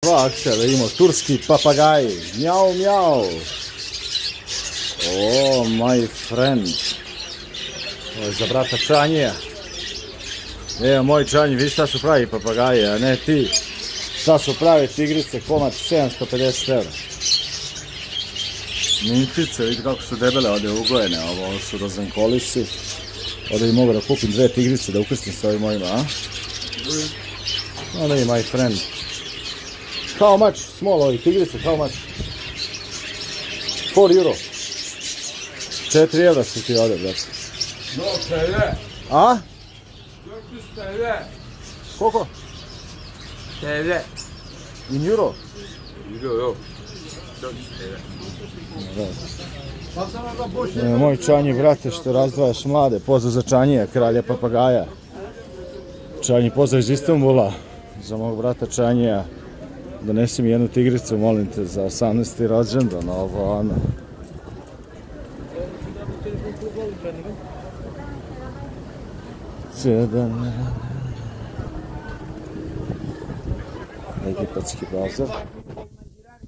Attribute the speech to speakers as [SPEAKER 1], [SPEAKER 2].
[SPEAKER 1] sva akcija, da imamo turski papagaji, mjau mjau. Oh my friend. Ovo je za brata Čanija. Evo moj Čanji, vidi šta su pravi papagaji, a ne ti. Šta su pravi tigrice, komad 750 €. Nimfice, vidi kako su debele, ovdje ugojene, ovo su rozenkolisi. Ovdje bi mogu da kupim 2 tigrice da ukrstim s ovim mojima, a? Ovdje my friend. How much? Small ovi tigrice, how much? 4 €. 4 € su ti ovdje, brate.
[SPEAKER 2] No, TL.
[SPEAKER 1] A?
[SPEAKER 2] 400 TL.
[SPEAKER 1] Koliko?
[SPEAKER 2] TL.
[SPEAKER 1] In euro?
[SPEAKER 2] Euro, 400 TL.
[SPEAKER 1] Moj Čanji, brate, što razdvajaš mlade, pozdrav za Čanija, kralja papagaja. Čanji, pozdrav iz Istanbula, za mog brata Čanija. Donesi mi jednu tigricu, molim te, za 18. rođendan, ovo ono. Egipatski bazar.